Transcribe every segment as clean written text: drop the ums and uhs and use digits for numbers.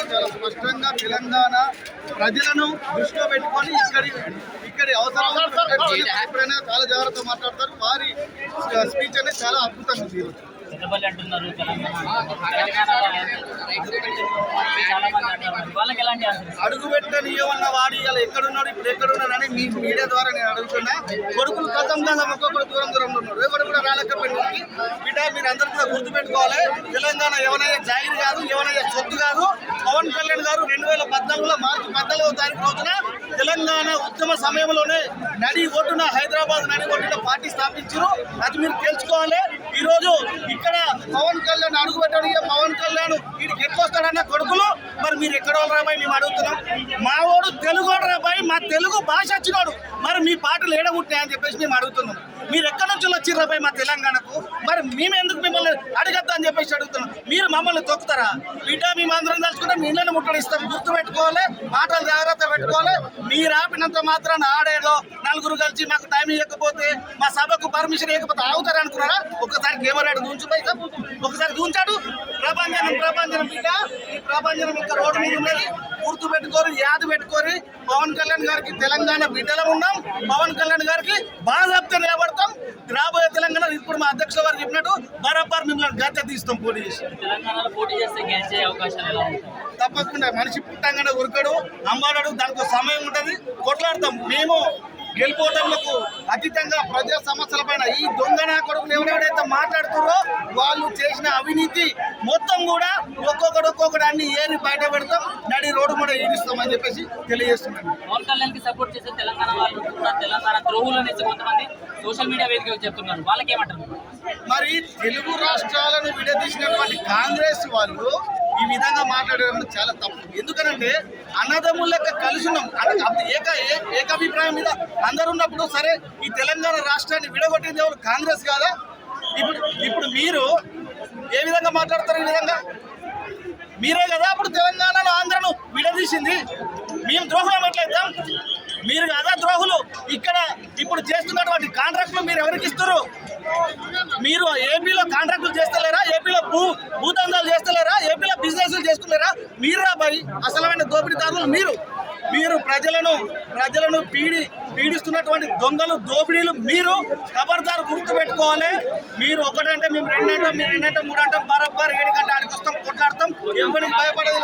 చాలా స్పష్టంగా తెలంగాణ ప్రజలను దృష్టిలో పెట్టుకొని ఇక్కడి అవసరాలు ఎప్పుడైనా చాలా జాగ్రత్తగా మాట్లాడతారు. వారి స్పీచ్ అనేది చాలా అద్భుతంగా ఉంది. అంటున్నారు అడుగు పెట్టని ఏమన్నా వాడి ఇలా ఎక్కడున్నాడు ఇప్పుడు ఎక్కడున్నాడని మీ మీడియా ద్వారా నేను అడుగుతున్నా. కొడుకులు కథం కదా ఒక్కొక్కరు దూరం దూరంలో ఉన్నారు. ఎవరు కూడా రాలేకపోయింది. బిడ్డ మీరు అందరూ కూడా గుర్తుపెట్టుకోవాలి. తెలంగాణ ఎవరైనా జాగిరి కాదు, ఎవరైనా సొత్తు కాదు. పవన్ కళ్యాణ్ గారు 2014లో మార్చి 14వ తారీఖు రోజున తెలంగాణ ఉద్యమ సమయంలోనే నడి ఒడ్డున హైదరాబాద్ నడి ఒడ్డున పార్టీ స్థాపించారు. అది మీరు తెలుసుకోవాలి. ఈ రోజు ఇక్కడ పవన్ కళ్యాణ్ అడుగు పెట్టడానికి పవన్ కళ్యాణ్ వీడికి ఎట్లొస్తాడన్న కొడుకులు మరి మీరు ఎక్కడ రాబాయి మేము అడుగుతున్నాం. మా వాడు తెలుగు రాబాయి, మా తెలుగు భాష వచ్చినాడు. మరి మీ పాటలు ఏడముట్టాయని చెప్పేసి మేము అడుగుతున్నాం. మీరు ఎక్కడి నుంచి వచ్చిర్రు రాబాయి మా తెలంగాణకు? మరి మేము ఎందుకు మిమ్మల్ని అడగద్దా అని చెప్పేసి అడుగుతున్నాం. మీరు మమ్మల్ని తొక్కుతారా? బిడ్డ మేము అందరం తలుచుకుంటే మీ ఇళ్ళని ముట్టడిస్తాం. గుర్తు పెట్టుకోవాలి, మాటలు జాగ్రత్త పెట్టుకోవాలి. మీరు ఆపినంత మాత్రాన ఆడేదో నలుగురు కలిసి మాకు టైం ఇవ్వకపోతే మా సభకు పర్మిషన్ ఇవ్వకపోతే ఆగుతారు అనుకున్నారా? ఒకసారి కెమెరాడు దూంచిపోయి ఒకసారి దూంచాడు. ప్రభంజనం బిడ్డ, ఈ ప్రభంజనం ఇంకా రోడ్డు మీద ఉన్నది. గుర్తు పెట్టుకోరు, యాద పెట్టుకోరు. పవన్ కళ్యాణ్ గారికి తెలంగాణ బిడ్డలో ఉన్నాం. పవన్ కళ్యాణ్ గారికి బాధ్యత నిలబడతాం. రాబోయే తెలంగాణ ఇప్పుడు మా అధ్యక్షుల వారు చెప్పినట్టు బరాబర్ మిమ్మల్ని గద్దె తీస్తాం. పోటీ చేసి తప్పకుండా మనిషి పుట్టంగానే ఉరకడు, అంబాడాడు. దానికి సమయం ఉంటుంది, కొట్లాడతాం. మేము గెలుపోవటంలకు అతీతంగా ప్రజా సమస్యల పైన ఈ దొంగ నా కొడుకులు ఎవరెవరైతే మాట్లాడుతారో వాళ్ళు చేసిన అవినీతి మొత్తం కూడా ఒక్కొక్కడు అన్ని ఏరి బయట పెడతాం. నడి రోడ్డు కూడా ఈడిస్తామని చెప్పేసి తెలియజేస్తున్నాను. పవన్ కళ్యాణ్ కి సపోర్ట్ చేసే తెలంగాణ వాళ్ళు తెలంగాణ ద్రోహులు అనేసి కొంతమంది సోషల్ మీడియా వేదికగా చెప్తున్నారు. వాళ్ళకి ఏమంటారు? మరి తెలుగు రాష్ట్రాలను విడదీసినటువంటి కాంగ్రెస్ వాళ్ళు ఈ విధంగా మాట్లాడడం చాలా తప్పు. ఎందుకనంటే అన్నదమ్ముల లెక్క కలిసి ఉన్నాం. ఏకాభిప్రాయం మీద అందరు ఉన్నప్పుడు సరే ఈ తెలంగాణ రాష్ట్రాన్ని విడగొట్టింది ఎవరు? కాంగ్రెస్ కాదా? ఇప్పుడు మీరు ఏ విధంగా మాట్లాడతారు? ఈ విధంగా మీరే కదా అప్పుడు తెలంగాణలో ఆంధ్రను విడదీసింది. మేము ద్రోహులం ఎట్లయితాం? మీరు కదా ద్రోహులు. ఇక్కడ ఇప్పుడు చేస్తున్నటువంటి కాంట్రాక్టులు మీరు ఎవరికి ఇస్తారు? మీరు ఏపీలో కాంట్రాక్టులు చేస్తలేరా? ఏపీలో భూదందాలు చేస్తలేరా? ఏపీలో బిజినెస్లు చేసుకున్నారా? మీరు రాబాయి అసలమైన దోపిడీదారులు మీరు ప్రజలను పీడిస్తున్నటువంటి దొంగలు, దోపిడీలు మీరు. ఖబర్దారు గుర్తు పెట్టుకోవాలి. మీరు ఒకటంటే మేము రెండంటాం, మీరు రెండంటే మూడంటాం. బరాబర్ 7 గంటల ఆడికి వస్తాం, కొట్లాడతాం. ఎవరికి భయపడేది.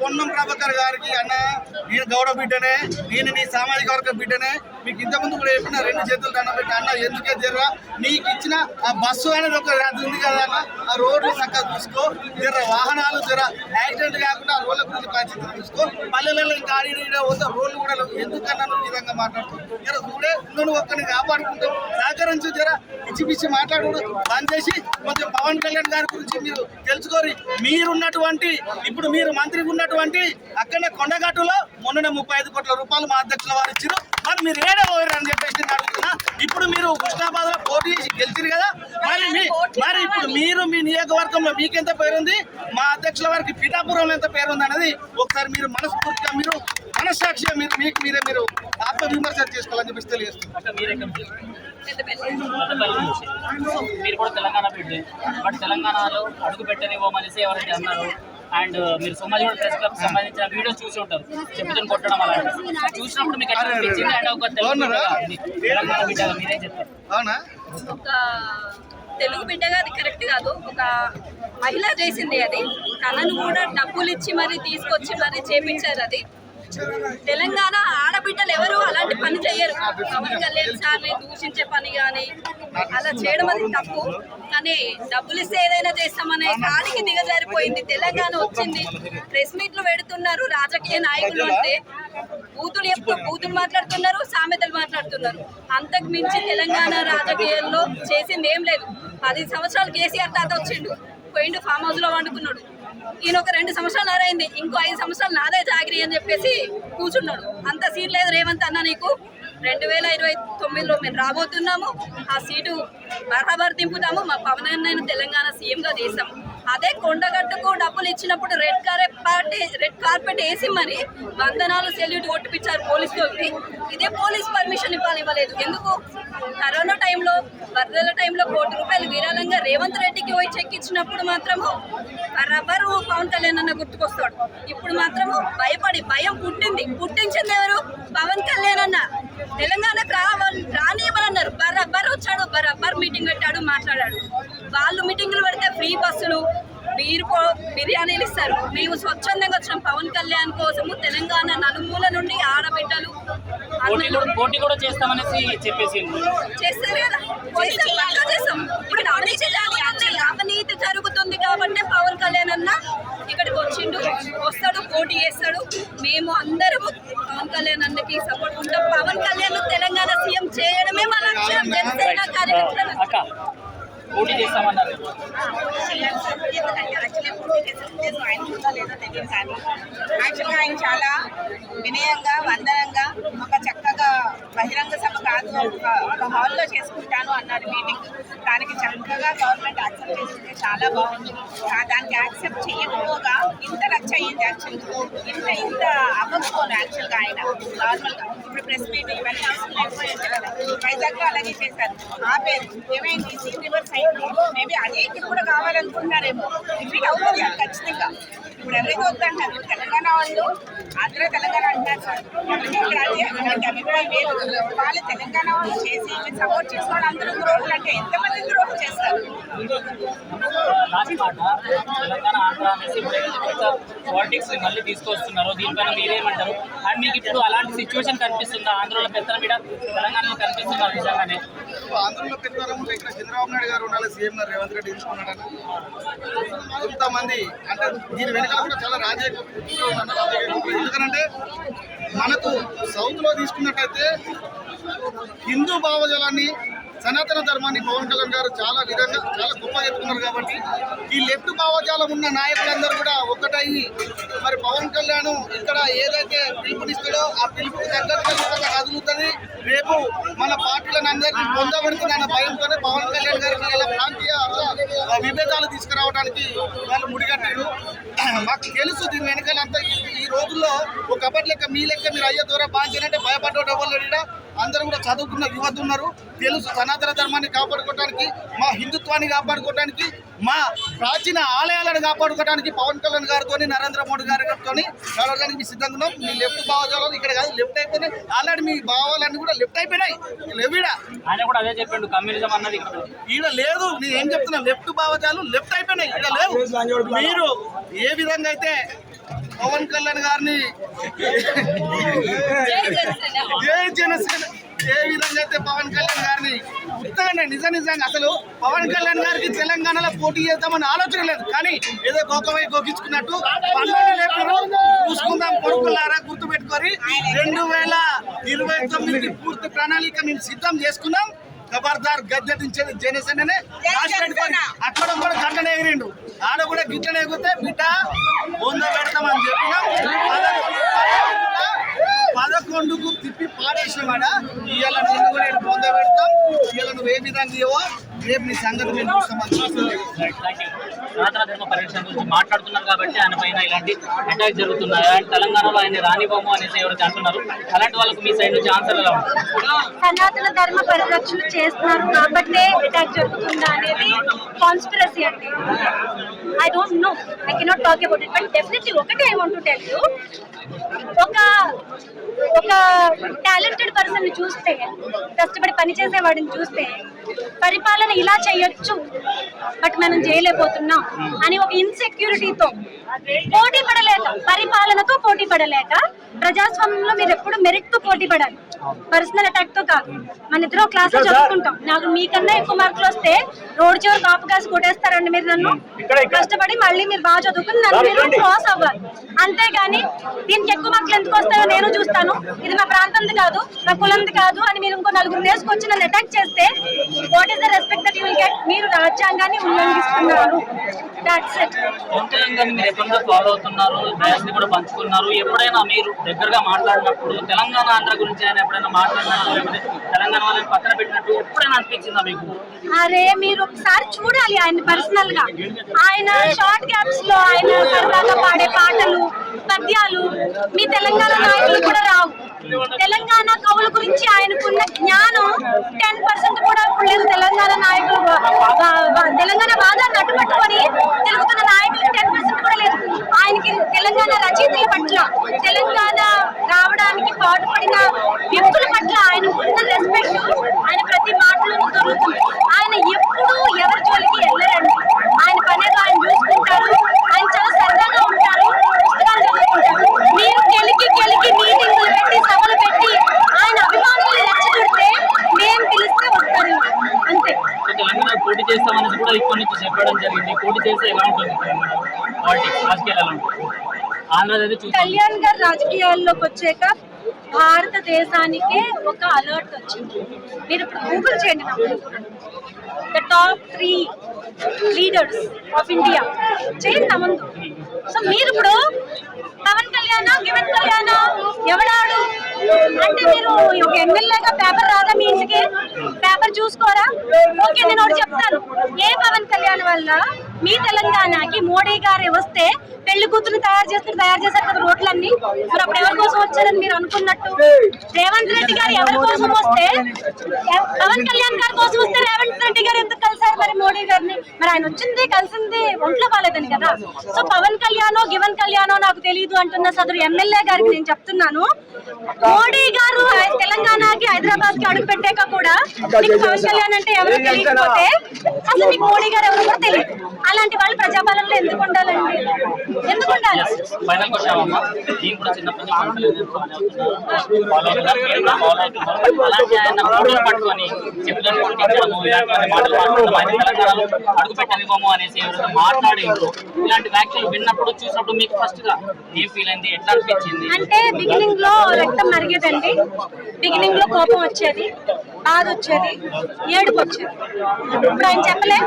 పొన్నం ప్రభాకర్ గారికి అన్న నేను గౌడ బిడ్డనే, నేను నీ సామాజిక వర్గ బిడ్డనే. మీకు ఇంతకుముందు కూడా చెప్పిన 2 చేతులు దండ పెట్టి అన్న ఎందుకే జర్రా నీకు ఇచ్చిన ఆ బస్సు అనేది ఒక ఉంది కదా అన్న, ఆ రోడ్లు చక్కగా చూసుకో. వాహనాలు యాక్సిడెంట్ కాకుండా ఆ రోడ్ల గురించి బాధ్యత తీసుకో. పల్లెలలో ఇంకా ఆడి రోడ్లు కూడా ఎందుకన్నా ఈ విధంగా మాట్లాడుతూ చూడే నువ్వు ఒక్కరిని కాపాడుకుంటూ సహకరించు. పిచ్చి మాట్లాడు బంద్ చేసి కొంచెం పవన్ కళ్యాణ్ గారి గురించి మీరు తెలుసుకోరు. మీరున్నటువంటి ఇప్పుడు మీరు మంత్రిగా ఉన్నటువంటి అక్కడనే కొండగట్టులో మొన్న 35 కోట్ల రూపాయలు మా అధ్యక్షుల వారు ఇచ్చారు. మరి మీరు ఏడే పోయారు అని చెప్పేసి నేను అడుగుతున్నా. ఇప్పుడు మీరు హుస్నాబాద్ లో పోటీ చేసి గెలిచారు కదా, మరి ఇప్పుడు మీరు మీ నియోజకవర్గంలో మీకెంత పేరుంది, మా అధ్యక్షుల వారికి పిఠాపురంలో ఎంత పేరుంది అనేది ఒకసారి మీరు మనస్ఫూర్తిగా మీరు మనస్సాక్షిగా మీరు ఆత్మ విమర్శ చేసుకోవాలని చెప్పేసి తెలియజేస్తున్నారు. మీరు కూడా తెలంగాణ బిడ్డ, బట్ తెలంగాణలో అడుగు పెట్టనివ్వమనేసి ఎవరైతే అన్నారు. అండ్ మీరు సోమాజిగూడ ప్రెస్ క్లబ్ సంబంధించిన వీడియోస్ చూసి ఉంటారు, చెప్పుదని కొట్టడం అలాంటి చూసినప్పుడు మీకు ఎట్లా అనిపించింది? అండ్ ఒక తెలంగాణ బిడ్డగా మీరేం చెప్తారు? అవునా, ఒక తెలుగు బిడ్డగా అది కరెక్ట్ కాదు. ఒక మహిళ చేసింది అది. తనను కూడా డబ్బులు ఇచ్చి మరి తీసుకొచ్చి మరి చేపించారు. అది తెలంగాణ ఆడబిడ్డలు ఎవరు అలాంటి పని చేయరు. పవన్ కళ్యాణ్ సార్ని దూషించే పని కానీ అలా చేయడం అది తప్పు. కానీ డబ్బులు ఇస్తే ఏదైనా చేస్తామనే కాడికి దిగజారిపోయింది. తెలంగాణ వచ్చింది, ప్రెస్ మీట్లు పెడుతున్నారు రాజకీయ నాయకులు అంటే బూతులు మాట్లాడుతున్నారు, సామెతలు మాట్లాడుతున్నారు. అంతకు మించి తెలంగాణ రాజకీయాల్లో చేసింది ఏం లేదు. 10 సంవత్సరాలు కేసీఆర్ తాత వచ్చిండు, పోయిండు ఫామ్ హౌస్ లో వండుకున్నాడు. ఈయన ఒక 2 సంవత్సరాలు నారైంది, ఇంకో 5 సంవత్సరాలు నాదే జాగిరి అని చెప్పేసి కూర్చున్నాడు. అంత సీట్ లేదు రేవంత్ అన్న నీకు. 2029లో మేము రాబోతున్నాము. ఆ సీటు బరాబర్ దింపుతాము. మా పవన్ అన్నను తెలంగాణ సీఎంగా తీస్తాము. అదే కొండగట్టుకు డబ్బులు ఇచ్చినప్పుడు రెడ్ కార్పెట్ వేసి మరి వందనాలు సెల్యూట్ కొట్టిపించారు పోలీసు వాళ్ళకి. ఇదే పోలీస్ పర్మిషన్ ఇవ్వలేదు. ఎందుకు? కరోనా టైంలో వరదల టైంలో ₹1 కోటి విరాళంగా రేవంత్ రెడ్డికి పోయి చెక్ ఇచ్చినప్పుడు మాత్రము బరాబరు పవన్ కళ్యాణ్ అన్న గుర్తుకొస్తాడు. ఇప్పుడు మాత్రము భయం పుట్టించింది ఎవరు? పవన్ కళ్యాణ్ అన్న. తెలంగాణకు రానివ్వనన్నారు, బరాబర్ వచ్చాడు, బరాబర్ మీటింగ్ పెట్టాడు, మాట్లాడాడు. వాళ్ళు మీటింగులు పెడితే ఫ్రీ బస్సులు, బిర్యానీలు ఇస్తారు. మేము స్వచ్ఛందంగా వచ్చినాం పవన్ కళ్యాణ్ కోసము. తెలంగాణ నలుమూల నుండి ఆడబిడ్డలు పోటీ కూడా చేస్తామనేసి చెప్పేసి చేస్తారు కదా, చేస్తాం. ఇప్పుడు అవినీతి జరుగుతుంది కాబట్టి పవన్ కళ్యాణ్ అన్న ఇక్కడికి వస్తాడు, పోటీ చేస్తాడు. మేము అందరము పవన్ కళ్యాణ్ అన్నకి సపోర్ట్ ఉంటాం. పవన్ కళ్యాణ్ తెలంగాణ సీఎం చేయడమే మా లక్ష్యం. జనసేన కార్యకర్తలు పోటీ చేస్తామన్నారు. యాక్చువల్గా ఆయన చాలా వినయంగా, వందనంగా, ఒక చక్కగా బహిరంగ సభ కాదు, ఒక హాల్లో చేసుకుంటాను అన్నారు మీటింగ్. దానికి చక్కగా గవర్నమెంట్ యాక్సెప్ట్ చేసుకుంటే చాలా బాగుంది. దానికి యాక్సెప్ట్ చేయకపోగా ఇంత రచ్చ అయ్యింది. యాక్చువల్గా ఇంత అవ్వకపోను యాక్చువల్గా ఆయన నార్మల్గా. ఇప్పుడు ప్రెస్ మీట్ ఇవన్నీ అవసరం లేకపోయింది కదా. వైజాగ్లో అలాగే చేశారు. ఆపేరు ఏమైంది, సీ రివర్స్ అయింది. మేబీ అదే ఇక్కడ కూడా కావాలనుకుంటున్నారేమో. రిపీట్ అవుతుంది అది ఖచ్చితంగా. ఇప్పుడు ఎవరైతే వద్దంటారు తెలంగాణ వాళ్ళు, ఆంధ్ర తెలంగాణ అంటారు సార్. ఇక్కడ అదే అలాంటి అభిప్రాయం లేదు. వాళ్ళు తెలంగాణ వాళ్ళు చేసి మీరు సపోర్ట్ చేసుకోవాలి. అందరూ ద్రోహులు అంటే ఎంతమంది ద్రోహులు చేస్తారు? లాస్ట్ మాట, తెలంగాణ ఆంధ్ర అనేసి పాలిటిక్స్ మళ్ళీ తీసుకొస్తున్నారు. దీనిపైన మీరేమంటారు? అండ్ మీకు ఇప్పుడు అలాంటి సిచ్యువేషన్ కనిపిస్తుందా? ఆంధ్రలో పెత్తనం మీద తెలంగాణలో కనిపిస్తుందా నిజంగానే? ఆంధ్రలో పెత్తనం ఇక్కడ చంద్రబాబు నాయుడు గారు ఉండాలి, సీఎం గారు రేవంత్ రెడ్డి తీసుకున్నాడని కొంతమంది అంటే దీని వెనకాల కూడా చాలా రాజకీయ ఎందుకంటే మనకు సౌత్ లో తీసుకున్నట్టయితే హిందూ భావజాలాన్ని, సనాతన ధర్మాన్ని పవన్ కళ్యాణ్ గారు చాలా గొప్ప చెప్తున్నారు. కాబట్టి ఈ లెఫ్ట్ భావజాలం ఉన్న నాయకులందరూ కూడా ఒక్కటయ్యి మరి పవన్ కళ్యాణ్ ఇక్కడ ఏదైతే పిలుపునిస్తాడో ఆ పిలుపుకి తగ్గట్టుగా కదులుతుంది. రేపు మన పార్టీలను అందరినీ పొందబడుతుందన్న భయంతోనే పవన్ కళ్యాణ్ గారికి ఇలా ప్రాంతీయ విభేదాలు తీసుకురావడానికి వాళ్ళు ముడిగట్టారు. మాకు తెలుసు దీని వెనకాలంతా. ఈ రోజుల్లో ఒక అప్పటి లెక్క మీ లెక్క మీరు అయ్యే ద్వారా బాధ్యనంటే భయపడ్డ వాళ్ళు అందరూ కూడా చదువుకున్న యువత ఉన్నారు. తెలుసు సనాతన ధర్మాన్ని కాపాడుకోవడానికి, మా హిందుత్వాన్ని కాపాడుకోవడానికి, మా ప్రాచీన ఆలయాలను కాపాడుకోవడానికి పవన్ కళ్యాణ్ గారితో, నరేంద్ర మోడీ గారితో కలవడానికి మీ సిద్ధంగా ఉన్నాం. మీ లెఫ్ట్ భావజాలు ఇక్కడ కాదు, లెఫ్ట్ అయిపోయినాయి. ఆల్రెడీ మీ భావాలన్నీ కూడా లెఫ్ట్ అయిపోయినాయి. లేవిడ ఆయన కూడా అదే చెప్పండు, కమ్యూనిజం అన్నది ఈడ లేదు. నేను ఏం చెప్తున్నా, లెఫ్ట్ భావజాలు లెఫ్ట్ అయిపోయినాయి, ఇక్కడ లేవు. మీరు ఏ విధంగా అయితే పవన్ కళ్యాణ్ గారిని జై జనసేన ఏ విధంగా అయితే పవన్ కళ్యాణ్ గారిని ఉత్తగానే నిజంగా అసలు పవన్ కళ్యాణ్ గారికి తెలంగాణలో పోటీ చేద్దామని ఆలోచన లేదు. కానీ ఏదో గోకవై గోకించుకున్నట్టు పనులు లేపారు. చూసుకుందాం కొడుకులారా, గుర్తు పెట్టుకొని 2029 పూర్తి ప్రణాళిక మేము సిద్ధం చేసుకున్నాం. ఖబర్దార్ గద్దె దించేది జనసేననే రాసి పెట్టుకొని అక్కడ కూడా గంటనే ఎగిరిండు, ఆడ కూడా గిట్లనే ఎగితే బిడ్డ బొంద పెడతామని చెప్పినాం. 11కు తిప్పి పాడేసినామాడ. ఇవాళ నిన్ను కూడా బొంద పెడతాం. ఇవాళ నువ్వు ఏ విధంగా ఇవ్వో రేపు నీ సంగతి మేము చూస్తామని. సనాతన ధర్మ పరిరక్షణ గురించి మాట్లాడుతున్నారు కాబట్టి ఆయన పైన ఇలాంటి అటాక్ జరుగుతున్నాయి. అండ్ తెలంగాణలో ఆయన రానివ్వము అనేసి ఎవరైతే అంటున్నారు, అలాంటి వాళ్ళకి మీ సైడ్ నుంచి ఆన్సర్ ఎలా ఉంటుంది? సనాతన ధర్మ పరిరక్షణ చేస్తున్నారు కాబట్టే అటాక్ జరుగుతుందా అనేది కాన్స్పిరసీ అండి. I don't know, I cannot talk about it. But definitely ఒకటే I want to tell you, ఒక టాలెంటెడ్ పర్సన్ ని చూస్తే, కష్టపడి పనిచేసే వాడిని చూస్తే పరిపాలన ఇలా చేయొచ్చు బట్ మనం చేయలేకపోతున్నాం అని ఒక ఇన్సెక్యూరిటీతో పోటీ పడలేక, పరిపాలనతో పోటీ పడలేక, ప్రజాస్వామ్యంలో మీరు ఎప్పుడు మెరిట్ తో పోటీ పడాలి, పర్సనల్ అటాక్ తో కాదు. మన ఇద్దరు క్లాస్ లో చదువుకుంటాం, నాకు మీకన్నా ఎక్కువ మార్కులు వస్తే రోడ్ చివరి కాపు కాసి కొట్టేస్తారండి మీరు నన్ను. కష్టపడి మళ్ళీ మీరు బాగా చదువుకుని నన్ను మీరు క్రాస్ అవ్వాలి. అంతేగాని దీనికి ఎక్కువ మార్కులు ఎందుకు వస్తాయో నేను చూస్తాను, ఇది మా ప్రాంతం కాదు, నా కులంది కాదు అని మీరు ఇంకో నలుగురు వేసుకొచ్చి నన్ను అటాక్ చేస్తే what is the respect that you will get? మీరు రాజ్యాంగాన్ని ఉల్లంఘిస్తున్నారు. That's it. తెలంగాణ మీరు ఎప్పుడైనా ఫాలో అవుతున్నారు, ని కూడా పంచుకున్నారు. ఎప్పుడైనా మీరు దగ్గరగా మాట్లాడినప్పుడు తెలంగాణ ఆంధ్ర గురించి ఆయన ఎప్పుడైనా మాట్లాడినట్టు, లేకపోతే తెలంగాణ వాళ్ళని పక్కన పెట్టినట్టు ఎప్పుడైనా అనిపించిందా మీకు? అరే మీరు ఒకసారి చూడాలి ఆయన పర్సనల్ గా. ఆయన షార్ట్ గ్యాప్స్ లో ఆయన సరదాగా పాడే పాటలు, పద్యాలు మీ తెలంగాణ నాయకులు కూడా రావు. తెలంగాణ కవుల గురించి ఆయనకున్న జ్ఞానం 10% కూడా లేదు. తెలంగాణ నాయకులు తెలంగాణ వాదాన్ని అడ్డుపట్టుకొని తెలుగుతున్న నాయకులు 10% కూడా లేదు. ఆయనకి తెలంగాణ రచయితల పట్ల, తెలంగాణ రావడానికి పాటుపడిన వ్యక్తుల పట్ల ఆయనకున్న రెస్పెక్ట్ ఆయన ప్రతి మాటలోనూ దొరుకుతుంది. ఆయన ఎప్పుడు ఎవరి జోలికి వెళ్ళరండి. ఆయన పనేదో ఆయన చూసుకుంటారు. ఆయన చాలా సరదాగా ఉంటారు, పుస్తకాలు చదువుకుంటారు. మీరు గెలికి మీటింగ్లు పెట్టి, సభలు పెట్టి ఆయన అభిమానులు రెచ్చగొడితే మేము పిలిస్తే వస్తారు అంతే. తెలంగాణ పోటీ చేస్తామని కూడా ఇప్పటి నుంచి చెప్పడం జరిగింది. పోటీ చేస్తే ఎలా ఉంటుంది పాలిటిక్స్, రాజకీయాలు ఎలా ఉంటుంది? ఆంధ్రదేశ్ కళ్యాణ్ గారు రాజకీయాల్లోకి వచ్చాక భారతదేశానికే ఒక అలర్ట్ వచ్చింది. మీరు ఇప్పుడు గూగుల్ చేయండి, the top 3 leaders of India చేయండి నా ముందు. సో మీరు ఇప్పుడు పవన్ కళ్యాణ్, గివెన్ కళ్యాణ్ ఎవడాడు అంటే మీరు ఒక ఎమ్మెల్యేగా పేపర్ రాదా మీ ఇంటికి? పేపర్ చూసుకోరా? ఓకే, నేను ఒకటి చెప్తాను. ఏ పవన్ కళ్యాణ్ వల్ల మీ తెలంగాణకి మోడీ గారు వస్తే పెళ్లి కూతురు తయారు చేశారు కదా రోడ్లన్నీ. మరి అప్పుడు ఎవరి కోసం వచ్చారని మీరు అనుకున్నట్టు? రేవంత్ రెడ్డి గారు ఎవరి కోసం వస్తే, పవన్ కళ్యాణ్ గారి కోసం వస్తే రేవంత్ రెడ్డి గారు ఎందుకు కలిసారు మరి మోడీ గారిని? మరి ఆయన వచ్చింది కలిసింది ఒంట్లో బాలేదని కదా. సో పవన్ కళ్యాణ్, గివెన్ కళ్యాణ్ నాకు తెలియదు అంటున్న సదరు ఎమ్మెల్యే గారికి నేను చెప్తున్నాను, మోడీ గారు తెలంగాణకి, హైదరాబాద్ కి అడుగు పెట్టాక కూడా మీకు పవన్ కళ్యాణ్ అంటే ఎవరు తెలియకపోతే అసలు మీకు మోడీ గారు ఎవరు కూడా తెలియదు. అలాంటి వాళ్ళు ప్రజాపాలనలో ఎందుకు ఉండాలండి? ఎందుకు ఉండాలి? ఫైనల్ క్వశ్చన్ అమ్మా, నేను కూడా చిన్నప్పటి నుంచి అలాంటి ఆయన ఫోటోలు పట్టుకొని చెప్పులను కొట్టించడము, ఇలాంటి మాటలు మాట్లాడడం, ఆయన తెలంగాణలో అడుగు పెట్టనివ్వము అనేసి ఎవరైనా మాట్లాడేందుకు ఇలాంటి వ్యాఖ్యలు విన్నప్పుడు, చూసినప్పుడు మీకు ఫస్ట్ గా ఏం ఫీల్ అయింది, ఎట్లా అనిపించింది? అంటే బిగినింగ్ లో రక్తం మరిగేదండి. బిగినింగ్ లో కోపం వచ్చేది, బాధ వచ్చేది, ఏడుపు వచ్చేది. ఇప్పుడు ఆయన చెప్పలే,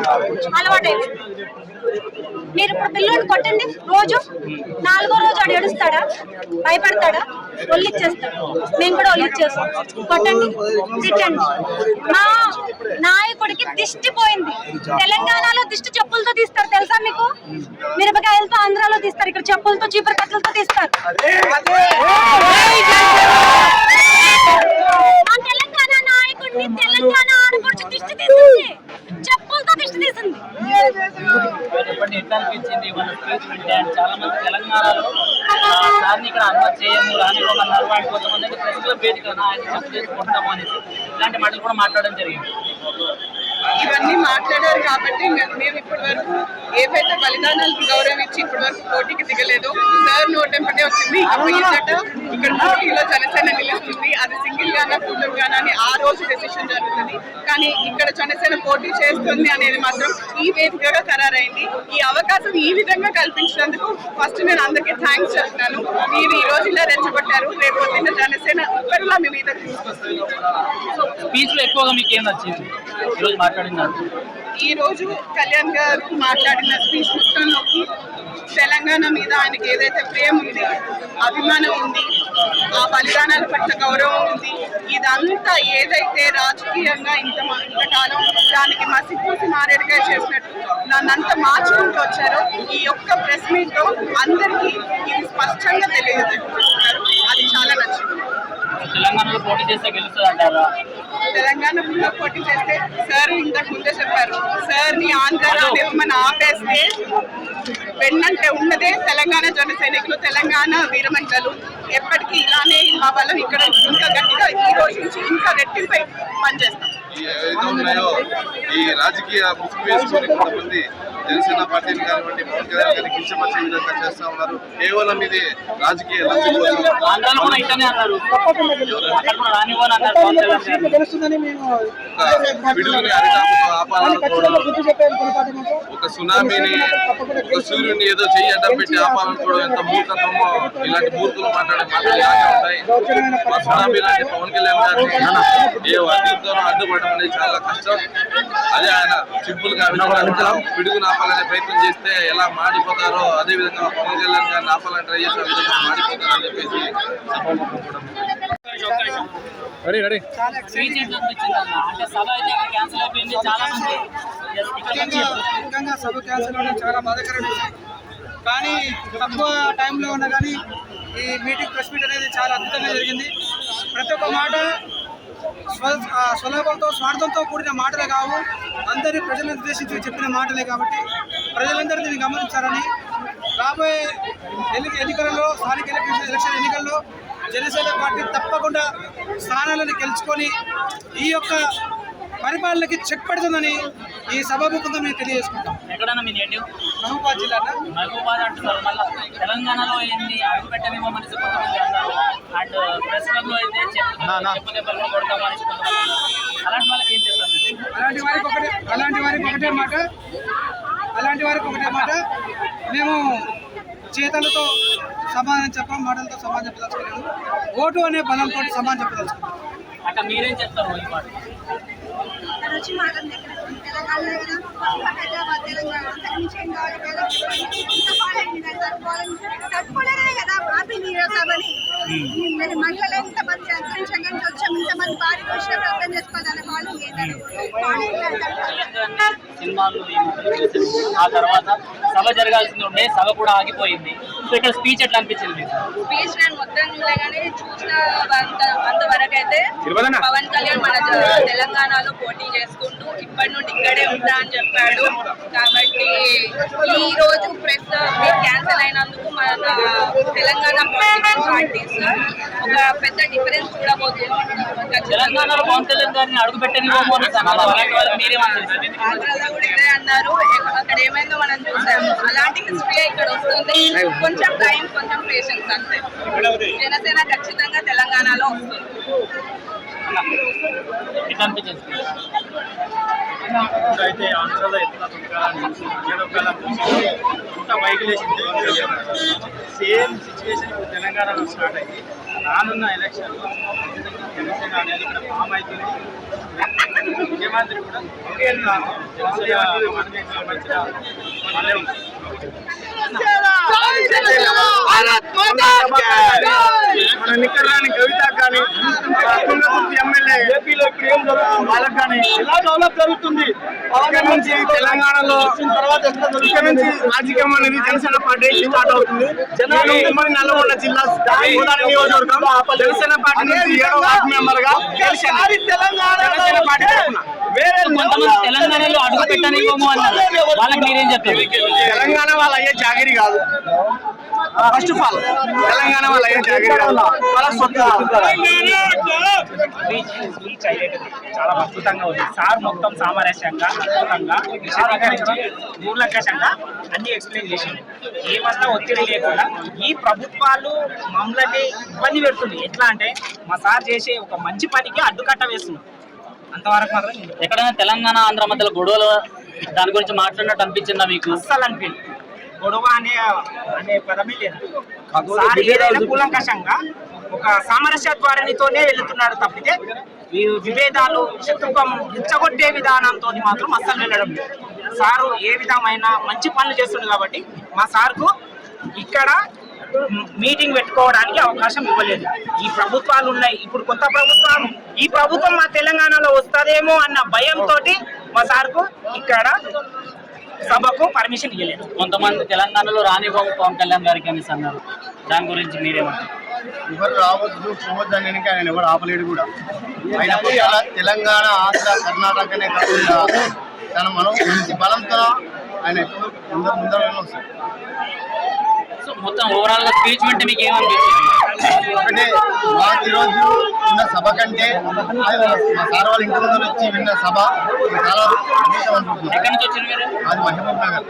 అలవాటు అయిపోయింది. మీరు ఇప్పుడు పిల్లోడు కొట్టండి, రోజు 4వ రోజు ఆడు ఏడుస్తాడా? భయపడతాడా? ఒళ్ళిచ్చేస్తాడు. మేము కూడా ఒళ్ళిచ్చేస్తాం. కొట్టండి, తిట్టండి. మా నాయకుడికి దిష్టి పోయింది. తెలంగాణలో దిష్టి చెప్పులతో తీస్తారు తెలుసా మీకు? మిరపకాయలతో ఆంధ్రాలో తీస్తారు, ఇక్కడ చెప్పులతో, చీపురు కట్టలతో తీస్తారు. మా తెలంగాణ నాయకుడిని తెలంగాణ ఆడపడుచు దిష్టి తీసింది, చెప్పులతో దిష్టి తీసింది. ఎట్లా అనిపించింది వాళ్ళ స్పీచ్ వింటే? చాలా మంది తెలంగాణలో సార్ని ఇక్కడ అనుమతి చేయము, రానివ్వమన్నారు. వాటి కొంతమంది అయితే ప్రెస్ క్లబ్ వేదిక ఆయన చెప్పు చేసి కొడతాము అనేసి ఇలాంటి మాటలు కూడా మాట్లాడడం జరిగింది. ఇవన్నీ మాట్లాడారు కాబట్టి మేము ఇప్పటి వరకు ఏవైతే బలిదానాలకు గౌరవం ఇచ్చి ఇప్పటి వరకు పోటీకి దిగలేదు. సార్ నోటెంపటే వచ్చింది ఇక్కడ పోటీలో జనసేన నిలుస్తుంది, అది సింగిల్ గానా కూతురు గానా అని ఆ రోజు డెసిషన్ జరుగుతుంది. కానీ ఇక్కడ జనసేన పోటీ చేస్తుంది అనేది మాత్రం ఈ వేదికగా ఖరారైంది. ఈ అవకాశం ఈ విధంగా కల్పించినందుకు ఫస్ట్ నేను అందరికీ థ్యాంక్స్ చెప్తున్నాను. మీరు ఈ రోజు ఇలా రెచ్చగొట్టారు, రేపు పొద్దున్న జనసేన ఉత్తరులా మీ మీద తీసుకొస్తుంది. స్పీచ్ లో ఎక్కువగా మీకు ఏం నచ్చింది ఈరోజు మాట్లాడినారు? ఈ రోజు కళ్యాణ్ గారు మాట్లాడిన స్పీచ్ మొత్తంలోకి తెలంగాణ మీద ఆయనకి ఏదైతే ప్రేమ ఉంది, అభిమానం ఉంది, ఆ బలిదానాల పట్ల గౌరవం ఉంది, ఇదంతా ఏదైతే రాజకీయంగా ఇంతకాలం దానికి మసిపూసి మారేడుగా చేసినట్టు నన్నంతా మార్చుకుంటూ వచ్చారో ఈ యొక్క ప్రెస్ మీట్ లో అందరికీ ఇది స్పష్టంగా తెలియజేస్తున్నారు. అది చాలా నచ్చింది. తెలంగాణలో పోటీ చేస్తే గెలుస్తుంది అంటారా? తెలంగాణలో పోటీ చేస్తే సార్ ఇంతకు ముందే చెప్పారు, సార్ ని ఆంధ్ర మన ఆపేస్తే వెన్నంటే ఉన్నదే తెలంగాణ జన సైనికులు, తెలంగాణ వీరమహిళలు. ఎప్పటికీ ఇలానే మా బలం ఇక్కడ ఇంకా గట్టిగా ఈ రోజు నుంచి ఇంకా రెట్టింపై పనిచేస్తాం. ఈ రాజకీయ ముసుగు వేసుకొని కొంతమంది జనసేన పార్టీని కానివ్వండి పవన్ కళ్యాణ్ గారిని కించపరిచే విధంగా చేస్తా ఉన్నారు. కేవలం ఇది రాజకీయ లక్ష్యం కోసం. ఆంధ్రాలో కూడా ఇట్లానే అన్నారు, అక్కడ కూడా రానివ్వని అన్నారు పవన్ కళ్యాణ్ గారు. పిడుగుని అరిటాపుతో ఆపాలనుకోవడం, ఒక సునామీని, ఒక సూర్యుని ఏదో చెయ్యి అడ్డం పెట్టి ఆపాలనుకోవడం ఎంత మూర్ఖత్వమో. ఇలాంటి మూర్ఖులు మాట్లాడే మాటలు ఇలాగే ఉంటాయి. మా సునామీ లాంటి పవన్ కళ్యాణ్ గారిని ఏ అడ్డుతోనో అడ్డుపడడం అనేది చాలా కష్టం. అదే ఆయన సింపుల్ గా పిడుగుని ఆపాలనే ప్రయత్నం చేస్తే ఎలా మాడిపోతారో అదే విధంగా పవన్ కళ్యాణ్ గారిని ఆపాలని ట్రై చేసిన విధంగా మాడిపోతారని చెప్పేసి స్పీచ్ ఎట్లా అనిపించింది అన్న? అంటే సభ అయితే క్యాన్సిల్ అయిపోయింది, చాలా మంది ముఖ్యంగా సభ క్యాన్సిల్ అవ్వడం చాలా బాధాకరమైన విషయం. కానీ తక్కువ టైంలో ఉన్నా కానీ ఈ మీటింగ్ ప్రెస్ మీట్ అనేది చాలా అద్భుతంగా జరిగింది. ప్రతి ఒక్క మాట స్వలాభంతో స్వార్థంతో కూడిన మాటలే కావు, అందరి ప్రజలను ఉద్దేశించి చెప్పిన మాటలే. కాబట్టి ప్రజలందరూ దీన్ని గమనించారని రాబోయే ఎన్నికలలో స్థానిక ఎలక్షన్ ఎన్నికల్లో జనసేన పార్టీ తప్పకుండా స్థానాలను గెలుచుకొని ఈ యొక్క పరిపాలనకి చెక్ పెడుతుందని ఈ సభాముఖంగా మేము తెలియజేసుకుంటాం. ఎక్కడన్నా మీ నేటివ్ మహబూబాద్ జిల్లా మహబూబాద్ అంటున్నారు. మళ్ళీ తెలంగాణలో ఏంది అడుగు పెట్టలేమో మనిషి కొంతమంది అన్నారు. అండ్ ప్రెస్ క్లబ్ లో అయితే చెప్పలే కొడతాం మనిషి కొంతమంది అన్నారు. అలాంటి వాళ్ళకి ఏం చేస్తారు? అలాంటి వారికి ఒకటే మాట మేము చేతలతో సమాధానం చెప్పాం, మాటలతో సమాధానం చెప్పదలుచుకోలేదు. ఓటు అనే బలంతో సమాధానం చెప్పదలుచుకున్నాం. అక్కడ మీరేం చెప్తారు ఈ మాట? తట్టుకోలేదే కదా ఆపింది సభని. మహిళలు ఎంతమంది అంతరించంగా వచ్చాం, ఇంతమంది భారీ విషయం అర్థం చేసుకోవాలని సినిమాలు ఆ తర్వాత సభ జరగాల్సింది ఉండే, సభ కూడా ఆగిపోయింది. సో ఇక్కడ స్పీచ్ ఎట్లా అనిపించింది? స్పీచ్ నేను మొత్తం చూడగానే చూసిన అంతవరకు అయితే పవన్ కళ్యాణ్ మన తెలంగాణలో పోటీ చేసుకుంటూ ఇప్పటి నుండి ఇక్కడే ఉంటా అని చెప్పాడు. కాబట్టి ఈ రోజు ప్రెస్ మీట్ క్యాన్సిల్ అయినందుకు మన తెలంగాణ పొలిటికల్ పార్టీస్ ఒక పెద్ద డిఫరెన్స్ చూడబోతుంది. తెలంగాణలో పవన్ కళ్యాణ్ గారిని అడుగు పెట్టనివ్వము ఆంధ్రాలో కూడా ఇదే అన్నారు. అక్కడ ఏమైందో మనం చూసాము. అలాంటి హిస్టరీ ఇక్కడ వస్తుంది. కొంచెం టైం, కొంచెం పేషెన్స్ అంతే. జనసేన ఖచ్చితంగా తెలంగాణలో వస్తుంది. అయితే ఆంధ్రలో ఎట్లా ఇంత వైగులేషన్ సేమ్ సిచ్యువేషన్ ఇప్పుడు తెలంగాణలో స్టార్ట్ అయింది. రానున్న ఎలక్షన్లో జనసేన అనేది ఇక్కడ ఫామ్ అవుతుంది. ముఖ్యమంత్రి కూడా జనసేన సంబంధించిన వాళ్ళే ఉంది. మన నిక్కరాని కవిత కానీ ఎమ్మెల్యే ఏపీలో ఇప్పుడు ఏం జరుగుతుంది వాళ్ళకి కానీ ఎలా డెవలప్ జరుగుతుంది. ఇక్కడ నుంచి తెలంగాణలో ఇక్కడ నుంచి రాజకీయం అనేది జనసేన పార్టీ స్టార్ట్ అవుతుంది. ఉమ్మడి నల్లగొండ జిల్లా గోదావరి నియోజకవర్గం జనసేన పార్టీ నుంచి 7వ వార్డు మెంబర్ గా జనసేన పార్టీ కొంతమంది తెలంగాణలో అడుగు పెట్టనివ్వము అన్నారు. వాళ్ళకి మీరేం చెప్తారు? తెలంగాణ వాళ్ళ అయ్యే జాగిరి కాదు. ఫస్ట్ ఆఫ్ ఆల్ తెలంగాణ వాళ్ళ అయ్యే జాగిరి కాదు, వాళ్ళ సొంత. స్పీచ్ అయ్యేది చాలా అద్భుతంగా ఉంది. సార్ మొత్తం సామరస్యంగా అద్భుతంగా విశదీకరించి కూలంకషంగా అన్ని ఎక్స్ప్లెయిన్ చేసింది. ఏమన్నా ఒత్తిడి లేకుండా ఈ ప్రభుత్వాలు మమ్మల్ని ఇబ్బంది పెడుతుంది. ఎట్లా అంటే మా సార్ చేసే ఒక మంచి పనికి అడ్డుకట్ట వేస్తుంది. అంతవరకు మాత్రం ఎక్కడైనా తెలంగాణ ఆంధ్ర మధ్యలో గొడవలు దాని గురించి మాట్లాడినట్టు అనిపించిందా మీకు? అస్సలు అనిపించింది. గొడవ అనే పదమే లేదు. ఏదైనా కూలంకషంగా ఒక సామరస్య ధోరణితోనే వెళ్తున్నాడు తప్పితే ఈ విభేదాలు శత్రుత్వం రెచ్చగొట్టే విధానంతో మాత్రం అస్సలు వెళ్ళడం లేదు. సారు ఏ విధమైన మంచి పనులు చేస్తుంది కాబట్టి మా సార్కు ఇక్కడ మీటింగ్ పెట్టుకోవడానికి అవకాశం ఇవ్వలేదు. ఈ ప్రభుత్వాలు ఉన్నాయి, ఇప్పుడు కొత్త ప్రభుత్వం, ఈ ప్రభుత్వం మా తెలంగాణలో వస్తుందేమో అన్న భయంతో మా సార్కు ఇక్కడ సభకు పర్మిషన్ ఇవ్వలేదు. కొంతమంది తెలంగాణలో రానివ్వము పవన్ కళ్యాణ్ గారికి అనేసి అన్నారు. దాని గురించి మీరేమంటారు? ఎవరు రావద్దు పోవద్దు అని ఆయన ఎవరు ఆపలేడు కూడా. ఆయన తెలంగాణ, ఆంధ్ర, కర్ణాటకనే కాకుండా తన మనం మంచి బలంతో ఆయన ఎప్పుడు ముందరనే వస్తారు. సో మొత్తం ఓవరాల్ గా స్పీచ్ వింటే మీకు ఏమనిపిస్తుంది? ఒకటే మాకు ఈరోజు ఉన్న సభ కంటే మా సార్ వాళ్ళ ఇంటి ముందు వచ్చి విన్న సభ చాలా ఎక్కడి నుంచి వచ్చారు మీరు? అది మహబూబ్ నగర్.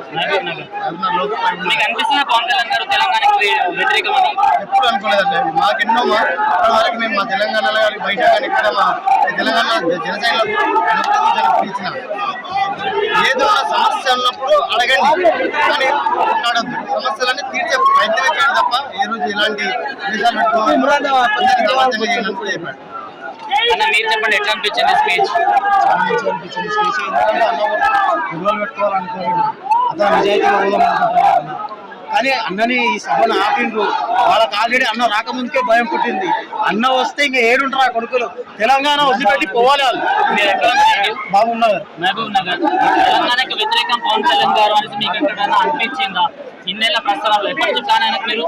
మీకు అనిపిస్తున్న పవన్ కళ్యాణ్ గారు తెలంగాణకి వ్యతిరేకమని? ఎప్పుడు అనుకోలేదండి. మాకెన్నో వరకు మేము మా తెలంగాణలో కానీ బయట కానీ ఇక్కడ మా తెలంగాణ జనసేనలో ఇచ్చిన ఏదో సమస్య ఉన్నప్పుడు అడగండి కానీ మాట్లాడద్దు. సమస్యలన్నీ తీర్చే ప్రయత్నం చేయడం తప్ప ఏ రోజు ఇలాంటి విషయాలు పెట్టుకోవాలి చెప్పాడు. అన్న మీరు చెప్పండి, ఎట్లా అనిపించింది స్పీచ్? అనిపించింది స్పీచ్ విలువలు పెట్టుకోవాలనుకోండి అతను నిజాయితీగా పోదామనుకుంటున్నారు. కానీ అన్నని ఈ సభను ఆపిండ్రు. వాళ్ళకి ఆల్రెడీ అన్న రాకముందుకే భయం పుట్టింది. అన్న వస్తే ఇంకా ఏడుంటారు ఆ కొడుకులు. తెలంగాణ వదిలిపెట్టి పోవాలి వాళ్ళు. మీరు ఎక్కడ మహబూబ్ నగర్. మహబూబ్ నగర్. తెలంగాణకి వ్యతిరేకం పవన్ కళ్యాణ్ గారు అనేది మీకు ఎక్కడైనా అనిపించిందా? ఇన్నేళ్ల ప్రస్థానంలో ఎప్పటి నుంచి ఫ్యాన్ అయినా మీరు?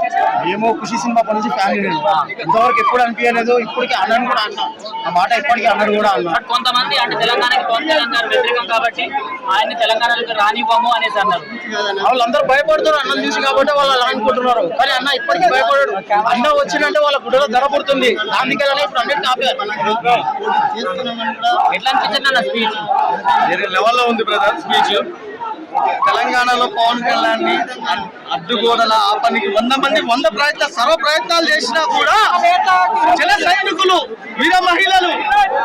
ఏమో ఖుషి సినిమా పని నుంచి ఫ్యాన్ నేను ఇంతవరకు ఎప్పుడు అనిపించలేదు. ఇప్పటికీ అన్నను కూడా అన్నా ఆ మాట ఇప్పటికీ అన్నను కూడా అన్నా. కొంతమంది అంటే తెలంగాణకి పవన్ కళ్యాణ్ గారు వ్యతిరేకం కాబట్టి ఆయన్ని తెలంగాణలోకి రానివ్వము అనేసి అన్నారు. వాళ్ళందరూ భయపడుతున్నారు అన్నం చూసి కాబట్టి వాళ్ళు అలా అనుకుంటున్నారు. కానీ అన్న ఇప్పటికీ భయపడాడు. అన్న వచ్చిందంటే వాళ్ళ గుడ్డలో ధర పుడుతుంది. దానికైనా ఇప్పుడు అన్నిటికీ ఆపారు. ఎట్లా అనిపించింది అన్న స్పీచ్? వేరే లెవెల్లో ఉంది బ్రదర్ స్పీచ్. తెలంగాణలో పవన్ కళ్యాణ్ ని అడ్డుగోడల ఆపనికి 100 మంది 100 సర్వ ప్రయత్నాలు చేసినా కూడా జన సైనికులు వీర మహిళలు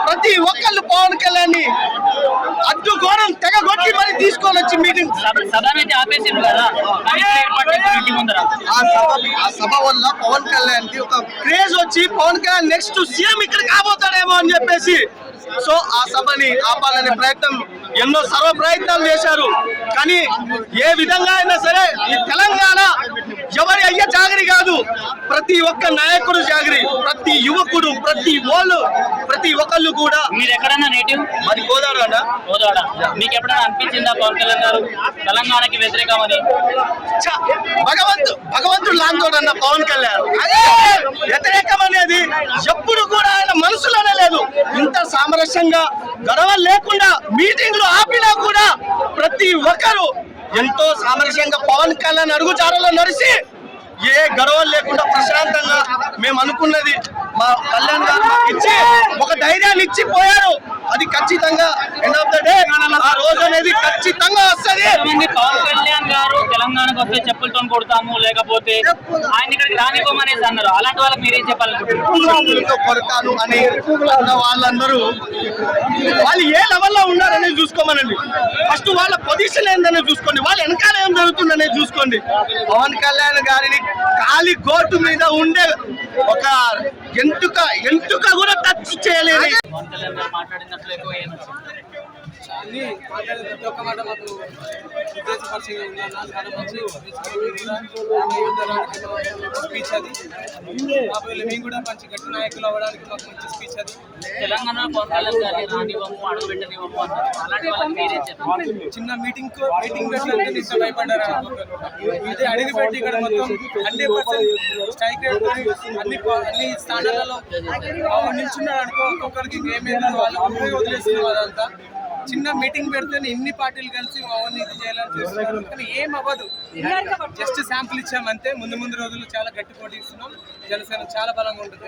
ప్రతి ఒక్కళ్ళు పవన్ కళ్యాణ్ ని అడ్డుగోడలు తెగగొట్టి మరి తీసుకొని వచ్చి మీటింగ్ సభనైతే ఆపేసిండ్రు కదా, ఆ సభ వల్ల పవన్ కళ్యాణ్ కి ఒక క్రేజ్ వచ్చి పవన్ కళ్యాణ్ నెక్స్ట్ సీఎం ఇక్కడ కాబోతాడేమో అని చెప్పేసి సో ఆ సభని ఆపాలనే ప్రయత్నం ఎన్నో సర్వ ప్రయత్నాలు చేశారు. కానీ ఏ విధంగా అయినా సరే ఈ తెలంగాణ ఎవరి అయ్యే జాగరి కాదు, ప్రతి ఒక్క నాయకుడు జాగరి, ప్రతి యువకుడు, ప్రతి ఒక్కళ్ళు కూడా. మీరు ఎక్కడన్నా నేటివ్? మరి గోదావరి అన్న. గోదావరి. మీకు ఎప్పుడైనా అనిపించిందా పవన్ కళ్యాణ్ గారు తెలంగాణకి వ్యతిరేకమని? భగవంతుడు లాంతోడన్న పవన్ కళ్యాణ్ అదే వ్యతిరేకం అనేది ఎప్పుడు కూడా ఆయన మనసులోనే లేదు. ఇంత సామరస్యంగా గొడవలు లేకుండా మీటింగ్లు ఆపినా కూడా ప్రతి ఒక్కరు ఎంతో సామరస్యంగా పవన్ కళ్యాణ్ అడుగుజాడలో నడిచి ఏ గొడవలు లేకుండా ప్రశాంతంగా మేము అనుకున్నది మా కళ్యాణ్ గారు ఇచ్చి ఒక ధైర్యాన్ని ఇచ్చి పోయారు. అది ఖచ్చితంగా ఎండ్ ఆఫ్ ద డే ఆ రోజు అనేది ఖచ్చితంగా వస్తుంది. పవన్ కళ్యాణ్ గారు తెలంగాణకు వస్తే చెప్పులతో కొడతాము లేకపోతే ఆయన ఇక్కడికి రానివ్వమనేసి అన్నారు. అలాంటి వాళ్ళకి మీరేం చెప్పాలనుకుంటున్నారు? కొడతాను అని అన్న వాళ్ళందరూ వాళ్ళు ఏ లెవెల్లో ఉన్నారనేది చూసుకోమనండి. ఫస్ట్ వాళ్ళ పొజిషన్ ఏందనేది చూసుకోండి, వాళ్ళ వెనకాల ఏం జరుగుతుందనేది చూసుకోండి. పవన్ కళ్యాణ్ గారిని కాలి గోటు మీద ఉండే ఒక ఎంటుక కూడా టచ్ చేయలేదు. పవన్ కళ్యాణ్ గారు మాట్లాడినట్లు ఎక్కువ అన్ని మాట్లాడిన ప్రతి ఒక్క మాట మాకు ఉద్దేశపరిచయంగా ఉన్నాను. చాలా మంచి స్పీచ్ అది. మేము కూడా మంచి గట్టి నాయకులు అవ్వడానికి మాకు మంచి స్పీచ్ అది. తెలంగాణలో పవన్ కళ్యాణ్ గారిని రానివ్వము, అడుగు పెట్టనివ్వము అన్నారు. అలాంటి వాళ్ళకి మీరేం చెప్పాలి? చిన్న మీటింగ్ పెట్టాలంటే నిజం భయపడ్డారు. అదే అడిగి పెట్టి ఇక్కడ మొత్తం 100% స్ట్రైక్ రేట్ అన్ని స్థానాలలో నిల్చున్నారు అనుకో. ఒక్కొక్కరికి ఏమైందో వాళ్ళు వదిలేస్తున్నారు. అదంతా చిన్న మీటింగ్ పెడితే ఇన్ని పార్టీలు కలిసి మామూలు ఇది చేయాలని చూస్తున్నారు. కానీ ఏం అవ్వదు, జస్ట్ శాంపుల్ ఇచ్చామంతే. ముందు రోజుల్లో చాలా గట్టి పోటీ ఇస్తున్నాం. జనసేన చాలా బలంగా ఉంటుంది